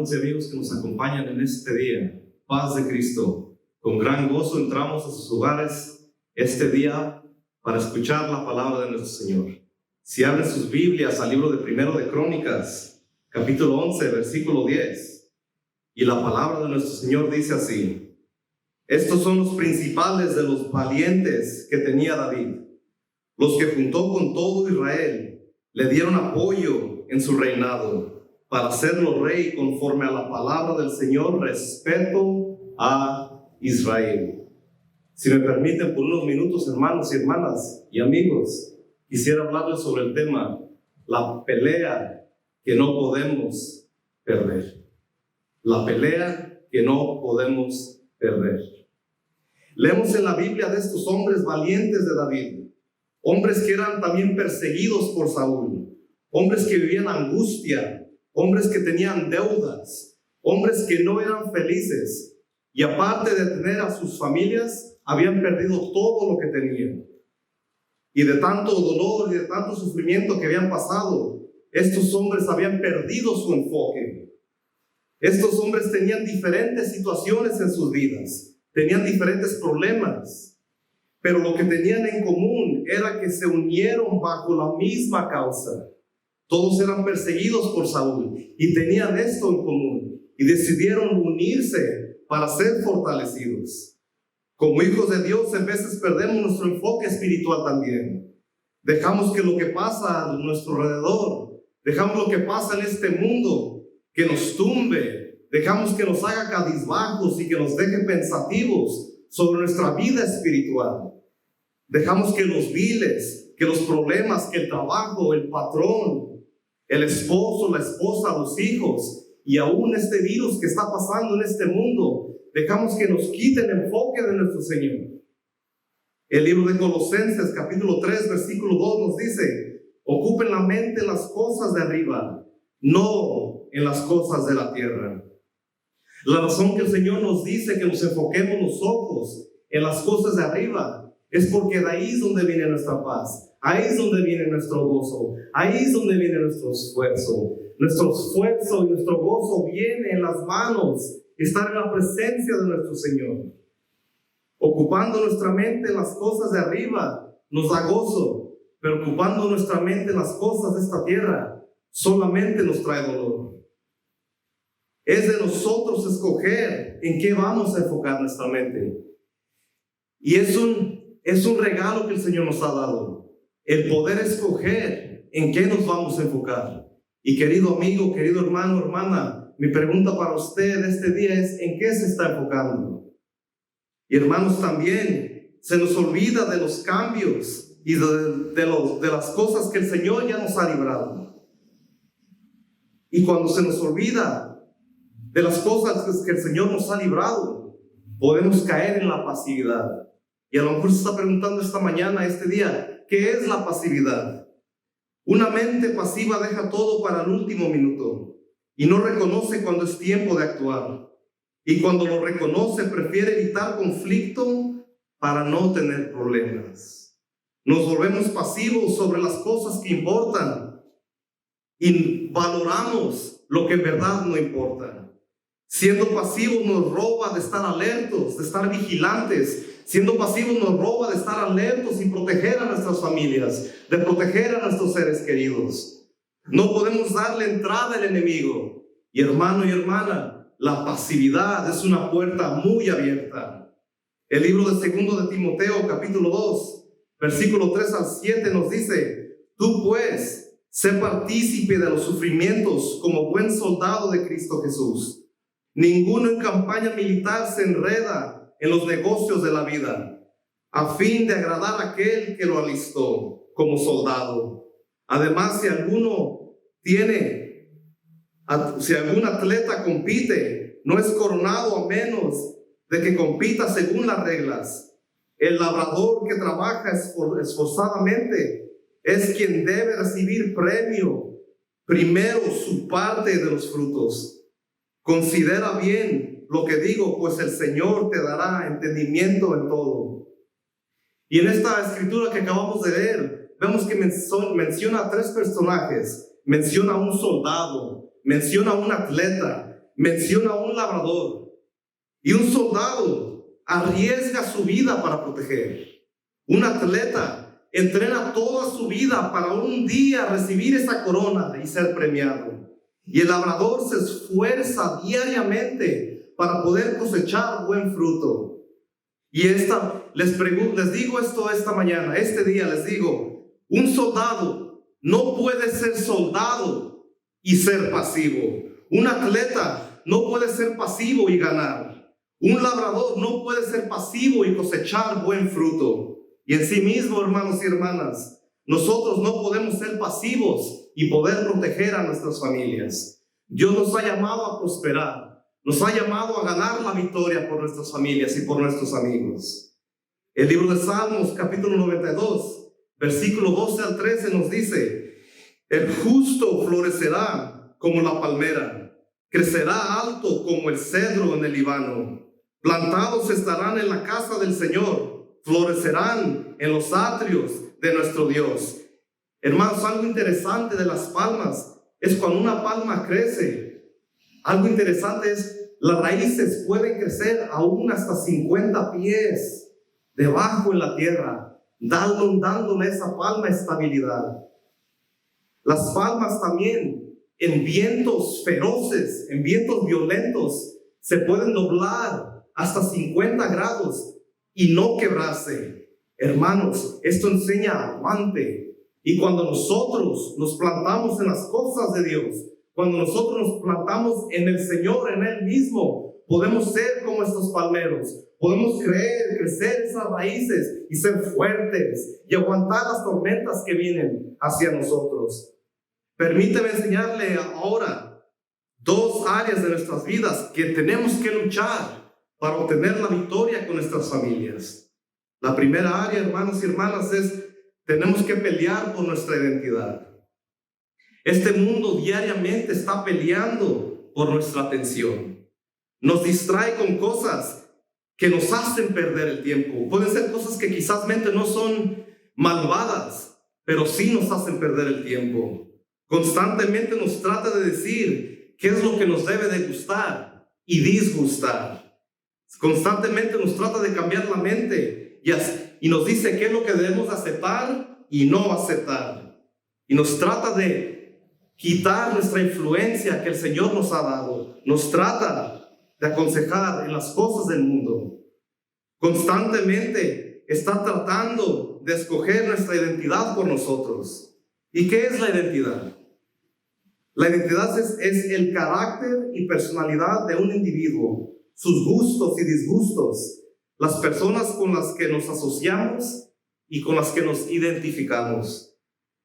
hermanos y amigos que nos acompañan en este día. Paz de Cristo. Con gran gozo entramos a sus hogares este día para escuchar la palabra de nuestro Señor. Si abren sus Biblias al libro de Primero de Crónicas, capítulo 11, versículo 10. Y la palabra de nuestro Señor dice así: estos son los principales de los valientes que tenía David, los que juntó con todo Israel, le dieron apoyo en su reinado, para hacerlo rey conforme a la palabra del Señor, respeto a Israel. Si me permiten por unos minutos, hermanos y hermanas y amigos, quisiera hablarles sobre el tema, la pelea que no podemos perder. La pelea que no podemos perder. Leemos en la Biblia de estos hombres valientes de David, hombres que eran también perseguidos por Saúl, hombres que vivían angustia, hombres que tenían deudas, hombres que no eran felices, y aparte de tener a sus familias, habían perdido todo lo que tenían. Y de tanto dolor y de tanto sufrimiento que habían pasado, estos hombres habían perdido su enfoque. Estos hombres tenían diferentes situaciones en sus vidas, tenían diferentes problemas, pero lo que tenían en común era que se unieron bajo la misma causa. Todos eran perseguidos por Saúl y tenían esto en común y decidieron unirse para ser fortalecidos. Como hijos de Dios, en veces perdemos nuestro enfoque espiritual también. Dejamos que lo que pasa a nuestro alrededor, dejamos lo que pasa en este mundo que nos tumbe, dejamos que nos haga cabizbajos y que nos deje pensativos sobre nuestra vida espiritual. Dejamos que los viles, que los problemas, que el trabajo, el patrón, el esposo, la esposa, los hijos y aún este virus que está pasando en este mundo, dejamos que nos quiten el enfoque de nuestro Señor. El libro de Colosenses, capítulo 3, versículo 2 nos dice: ocupen la mente en las cosas de arriba, no en las cosas de la tierra. La razón que el Señor nos dice que nos enfoquemos los ojos en las cosas de arriba es porque de ahí es donde viene nuestra paz, ahí es donde viene nuestro gozo, ahí es donde viene nuestro esfuerzo. Nuestro esfuerzo y nuestro gozo viene en las manos, estar en la presencia de nuestro Señor. Ocupando nuestra mente en las cosas de arriba nos da gozo, pero ocupando nuestra mente en las cosas de esta tierra solamente nos trae dolor. Es de nosotros escoger en qué vamos a enfocar nuestra mente. Y es un regalo que el Señor nos ha dado, el poder escoger en qué nos vamos a enfocar. Y querido amigo, querido hermano, hermana, mi pregunta para usted este día es: ¿en qué se está enfocando? Y hermanos, también se nos olvida de los cambios y de las cosas que el Señor ya nos ha librado. Y cuando se nos olvida de las cosas que el Señor nos ha librado, podemos caer en la pasividad. Y a lo mejor se está preguntando esta mañana, este día, ¿qué es la pasividad? Una mente pasiva deja todo para el último minuto y no reconoce cuando es tiempo de actuar. Y cuando lo reconoce, prefiere evitar conflicto para no tener problemas. Nos volvemos pasivos sobre las cosas que importan y valoramos lo que en verdad no importa. Siendo pasivos nos roba de estar alertos, de estar vigilantes. Siendo pasivos nos roba de estar alertos y proteger a nuestras familias, de proteger a nuestros seres queridos. No podemos darle entrada al enemigo. Y hermano y hermana, la pasividad es una puerta muy abierta. El libro de 2 de Timoteo, capítulo 2, versículo 3 al 7 nos dice: tú pues, sé partícipe de los sufrimientos como buen soldado de Cristo Jesús. Ninguno en campaña militar se enreda en los negocios de la vida, a fin de agradar a aquel que lo alistó como soldado. Además, si algún atleta compite, no es coronado a menos de que compita según las reglas. El labrador que trabaja esforzadamente es quien debe recibir premio, primero su parte de los frutos. Considera bien lo que digo, pues el Señor te dará entendimiento en todo. Y en esta escritura que acabamos de leer, vemos que menciona a 3 personajes. Menciona a un soldado, menciona a un atleta, menciona a un labrador, y un soldado arriesga su vida para proteger. Un atleta entrena toda su vida para un día recibir esa corona y ser premiado. Y el labrador se esfuerza diariamente para poder cosechar buen fruto. Y les digo esto esta mañana, este día les digo, un soldado no puede ser soldado y ser pasivo. Un atleta no puede ser pasivo y ganar. Un labrador no puede ser pasivo y cosechar buen fruto. Y en sí mismo, hermanos y hermanas, nosotros no podemos ser pasivos y poder proteger a nuestras familias. Dios nos ha llamado a prosperar, nos ha llamado a ganar la victoria por nuestras familias y por nuestros amigos. El libro de Salmos, capítulo 92, versículo 12 al 13 nos dice: el justo florecerá como la palmera, crecerá alto como el cedro en el Líbano. Plantados estarán en la casa del Señor, florecerán en los atrios de nuestro Dios. Hermanos, algo interesante de las palmas es cuando una palma crece. Algo interesante es, las raíces pueden crecer aún hasta 50 pies debajo en la tierra, dándole a esa palma estabilidad. Las palmas también, en vientos feroces, en vientos violentos, se pueden doblar hasta 50 grados y no quebrarse. Hermanos, esto enseña aguante. Y cuando nosotros nos plantamos en las cosas de Dios, cuando nosotros nos plantamos en el Señor, en Él mismo, podemos ser como estos palmeros. Podemos crecer esas raíces y ser fuertes y aguantar las tormentas que vienen hacia nosotros. Permíteme enseñarle ahora dos áreas de nuestras vidas que tenemos que luchar para obtener la victoria con nuestras familias. La primera área, hermanos y hermanas, es tenemos que pelear por nuestra identidad. Este mundo diariamente está peleando por nuestra atención. Nos distrae con cosas que nos hacen perder el tiempo. Pueden ser cosas que quizás no son malvadas, pero sí nos hacen perder el tiempo. Constantemente nos trata de decir qué es lo que nos debe de gustar y disgustar. Constantemente nos trata de cambiar la mente y nos dice qué es lo que debemos aceptar y no aceptar. Y nos trata de quitar nuestra influencia que el Señor nos ha dado. Nos trata de aconsejar en las cosas del mundo. Constantemente está tratando de escoger nuestra identidad por nosotros. ¿Y qué es la identidad? La identidad es el carácter y personalidad de un individuo, sus gustos y disgustos, las personas con las que nos asociamos y con las que nos identificamos.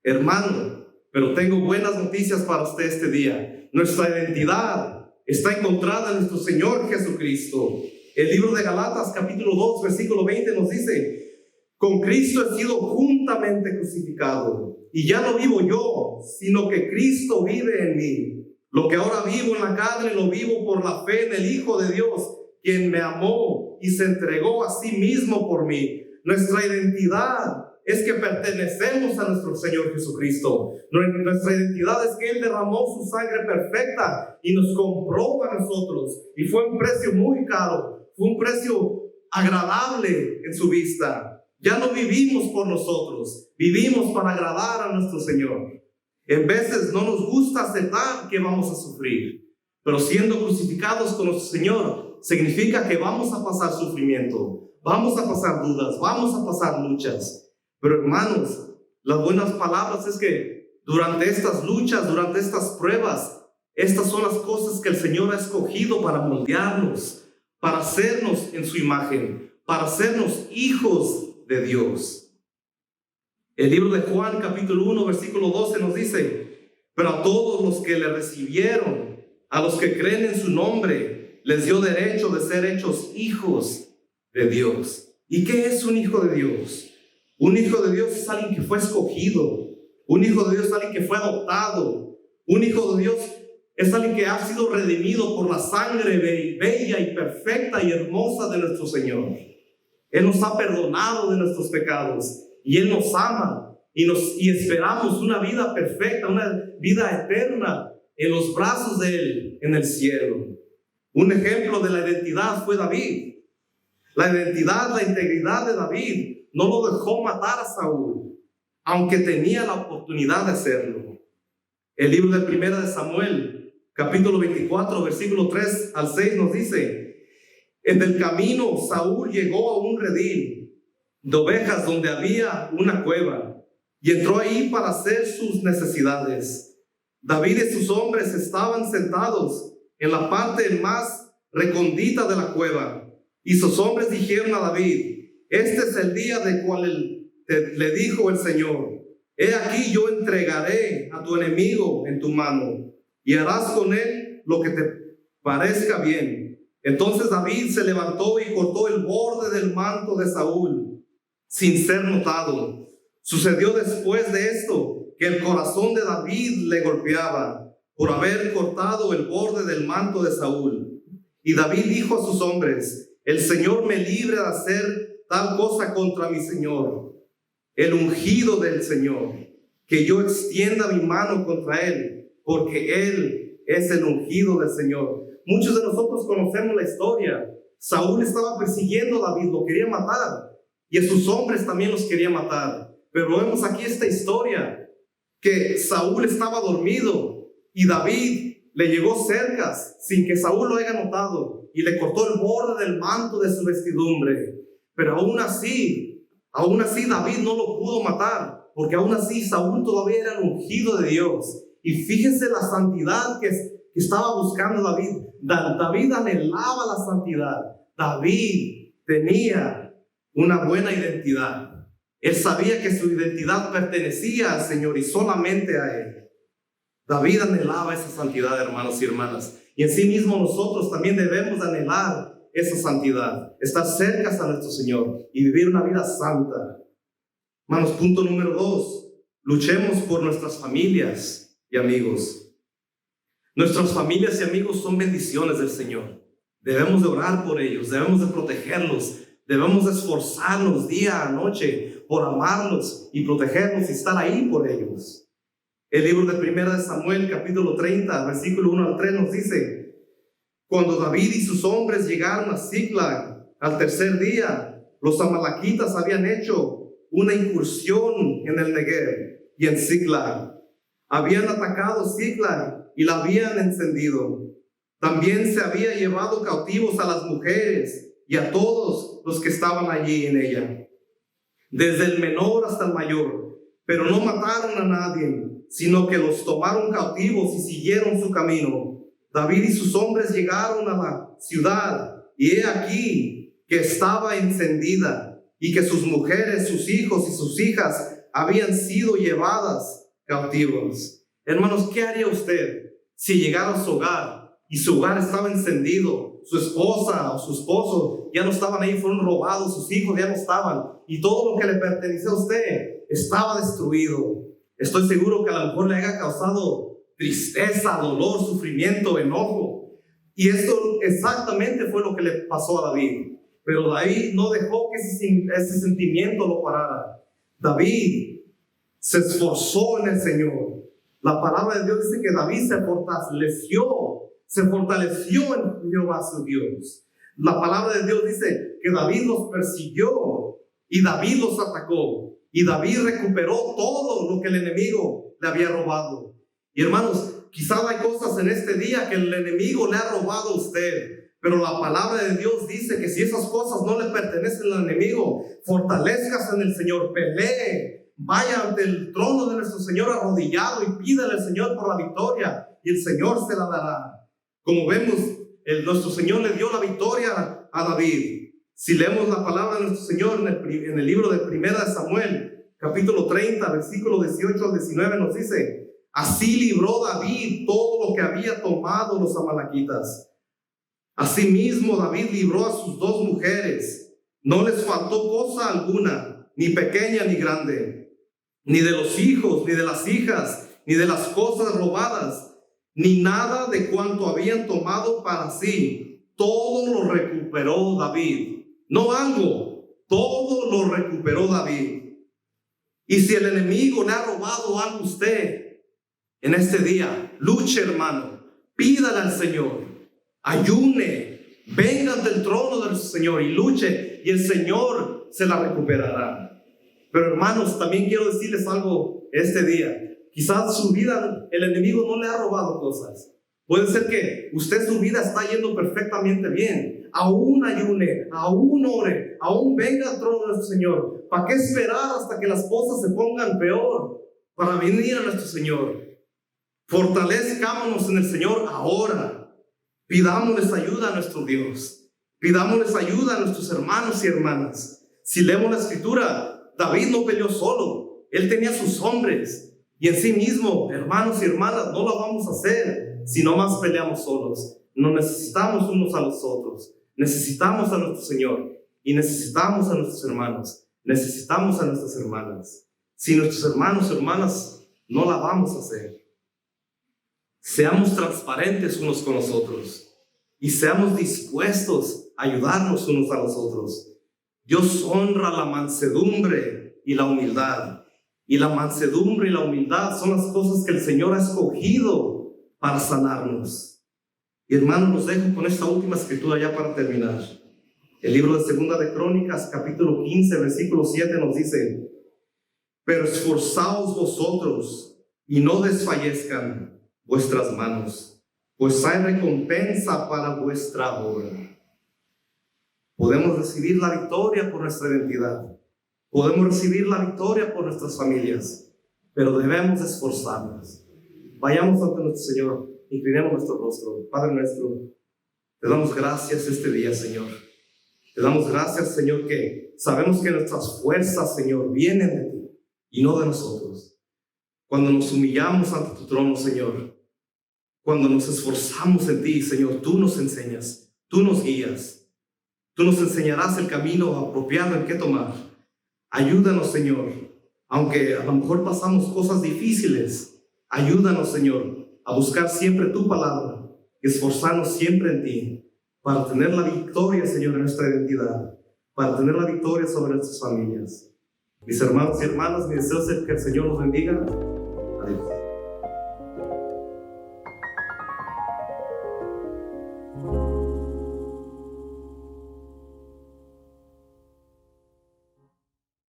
Hermano, pero tengo buenas noticias para usted este día. Nuestra identidad está encontrada en nuestro Señor Jesucristo. El libro de Galatas, capítulo 2, versículo 20 nos dice: con Cristo he sido juntamente crucificado, y ya no vivo yo, sino que Cristo vive en mí. Lo que ahora vivo en la carne, lo vivo por la fe en el Hijo de Dios, quien me amó y se entregó a sí mismo por mí. Nuestra identidad es que pertenecemos a nuestro Señor Jesucristo. Nuestra identidad es que Él derramó su sangre perfecta y nos compró a nosotros. Y fue un precio muy caro, fue un precio agradable en su vista. Ya no vivimos por nosotros, vivimos para agradar a nuestro Señor. En veces no nos gusta aceptar que vamos a sufrir, pero siendo crucificados con nuestro Señor, significa que vamos a pasar sufrimiento, vamos a pasar dudas, vamos a pasar luchas. Pero hermanos, las buenas palabras es que durante estas luchas, durante estas pruebas, estas son las cosas que el Señor ha escogido para moldearnos, para hacernos en su imagen, para hacernos hijos de Dios. El libro de Juan, capítulo 1, versículo 12 nos dice: pero a todos los que le recibieron, a los que creen en su nombre, les dio derecho de ser hechos hijos de Dios. ¿Y qué es un hijo de Dios? Un hijo de Dios es alguien que fue escogido. Un hijo de Dios es alguien que fue adoptado. Un hijo de Dios es alguien que ha sido redimido por la sangre bella y perfecta y hermosa de nuestro Señor. Él nos ha perdonado de nuestros pecados y Él nos ama y esperamos una vida perfecta, una vida eterna en los brazos de Él en el cielo. Un ejemplo de la identidad fue David. La identidad, la integridad de David no lo dejó matar a Saúl, aunque tenía la oportunidad de hacerlo. El libro de Primera de Samuel, capítulo 24, versículo 3 al 6 nos dice: en el camino Saúl llegó a un redil de ovejas donde había una cueva y entró ahí para hacer sus necesidades. David y sus hombres estaban sentados en la parte más recóndita de la cueva. Y sus hombres dijeron a David: este es el día de cual le dijo el Señor: he aquí yo entregaré a tu enemigo en tu mano, y harás con él lo que te parezca bien. Entonces David se levantó y cortó el borde del manto de Saúl, sin ser notado. Sucedió después de esto que el corazón de David le golpeaba por haber cortado el borde del manto de Saúl. Y David dijo a sus hombres: el Señor me libre de hacer tal cosa contra mi Señor, el ungido del Señor, que yo extienda mi mano contra él, porque él es el ungido del Señor. Muchos de nosotros conocemos la historia. Saúl estaba persiguiendo a David, lo quería matar, y a sus hombres también los quería matar. Pero vemos aquí esta historia, que Saúl estaba dormido, y David le llegó cerca, sin que Saúl lo haya notado, y le cortó el borde del manto de su vestidumbre. Pero aún así David no lo pudo matar, porque aún así Saúl todavía era el ungido de Dios. Y fíjense la santidad que estaba buscando David. David anhelaba la santidad. David tenía una buena identidad. Él sabía que su identidad pertenecía al Señor y solamente a Él. David anhelaba esa santidad, hermanos y hermanas. Y en sí mismo nosotros también debemos anhelar esa santidad, estar cerca a nuestro Señor y vivir una vida santa. Hermanos, punto número 2, luchemos por nuestras familias y amigos. Nuestras familias y amigos son bendiciones del Señor. Debemos de orar por ellos, debemos de protegerlos, debemos de esforzarnos día a noche por amarlos y protegerlos y estar ahí por ellos. El libro de Primera de Samuel, capítulo 30, versículo 1 al 3 nos dice: cuando David y sus hombres llegaron a Ziklag al tercer día, los amalequitas habían hecho una incursión en el Negev y en Ziklag. Habían atacado Ziklag y la habían encendido. También se había llevado cautivos a las mujeres y a todos los que estaban allí en ella, desde el menor hasta el mayor, pero no mataron a nadie, sino que los tomaron cautivos y siguieron su camino. David y sus hombres llegaron a la ciudad, y he aquí que estaba encendida, y que sus mujeres, sus hijos y sus hijas habían sido llevadas cautivos. Hermanos, ¿qué haría usted si llegara a su hogar y su hogar estaba encendido? Su esposa o su esposo ya no estaban ahí, fueron robados, sus hijos ya no estaban, y todo lo que le pertenecía a usted estaba destruido. Estoy seguro que a lo mejor le haya causado tristeza, dolor, sufrimiento, enojo. Y esto exactamente fue lo que le pasó a David. Pero David no dejó que ese sentimiento lo parara. David se esforzó en el Señor. La palabra de Dios dice que David se fortaleció en Jehová su Dios. La palabra de Dios dice que David los persiguió y David los atacó. Y David recuperó todo lo que el enemigo le había robado. Y hermanos, quizás hay cosas en este día que el enemigo le ha robado a usted. Pero la palabra de Dios dice que si esas cosas no le pertenecen al enemigo, fortalezcas en el Señor, pelee, vaya ante el trono de nuestro Señor arrodillado y pídale al Señor por la victoria. Y el Señor se la dará. Como vemos, nuestro Señor le dio la victoria a David. Si leemos la palabra de nuestro Señor en el libro de Primera de Samuel, capítulo 30, versículo 18 al 19, nos dice: así libró David todo lo que había tomado los amalequitas. Asimismo, David libró a sus 2 mujeres. No les faltó cosa alguna, ni pequeña ni grande, ni de los hijos, ni de las hijas, ni de las cosas robadas, ni nada de cuanto habían tomado para sí. Todo lo recuperó David. No algo, todo lo recuperó David. Y si el enemigo le ha robado algo a usted en este día, luche, hermano, pídale al Señor. ayune, venga ante el trono de nuestro Señor y luche, y el Señor se la recuperará. Pero hermanos, también quiero decirles algo este día. Quizás su vida, el enemigo no le ha robado cosas. Puede ser que su vida está yendo perfectamente bien. Aún ayune, aún ore, aún venga al trono de nuestro Señor. ¿Para qué esperar hasta que las cosas se pongan peor para venir a nuestro Señor? Fortalezcámonos en el Señor ahora. Pidámosles ayuda a nuestro Dios. Pidámosles ayuda a nuestros hermanos y hermanas. Si leemos la Escritura, David no peleó solo. Él tenía sus hombres. Y en sí mismo, hermanos y hermanas, no lo vamos a hacer si no más peleamos solos. Nos necesitamos unos a los otros. Necesitamos a nuestro Señor. Y necesitamos a nuestros hermanos. Necesitamos a nuestras hermanas. Si nuestros hermanos y hermanas no la vamos a hacer. Seamos transparentes unos con los otros. Y seamos dispuestos a ayudarnos unos a los otros. Dios honra la mansedumbre y la humildad. Y la mansedumbre y la humildad son las cosas que el Señor ha escogido para sanarnos. Y hermanos, los dejo con esta última escritura ya para terminar. El libro de Segunda de Crónicas, capítulo 15, versículo 7 nos dice: pero esforzaos vosotros y no desfallezcan vuestras manos, pues hay recompensa para vuestra obra. Podemos recibir la victoria por nuestra identidad. Podemos recibir la victoria por nuestras familias, pero debemos esforzarnos. Vayamos ante nuestro Señor, inclinemos nuestro rostro. Padre nuestro, te damos gracias este día, Señor. Te damos gracias, Señor, que sabemos que nuestras fuerzas, Señor, vienen de ti y no de nosotros. Cuando nos humillamos ante tu trono, Señor, cuando nos esforzamos en ti, Señor, tú nos enseñas, tú nos guías, tú nos enseñarás el camino apropiado en que tomar. Ayúdanos, Señor, aunque a lo mejor pasamos cosas difíciles, ayúdanos, Señor, a buscar siempre tu palabra y esforzarnos siempre en ti para tener la victoria, Señor, en nuestra identidad, para tener la victoria sobre nuestras familias. Mis hermanos y hermanas, mi deseo es que el Señor los bendiga. Adiós.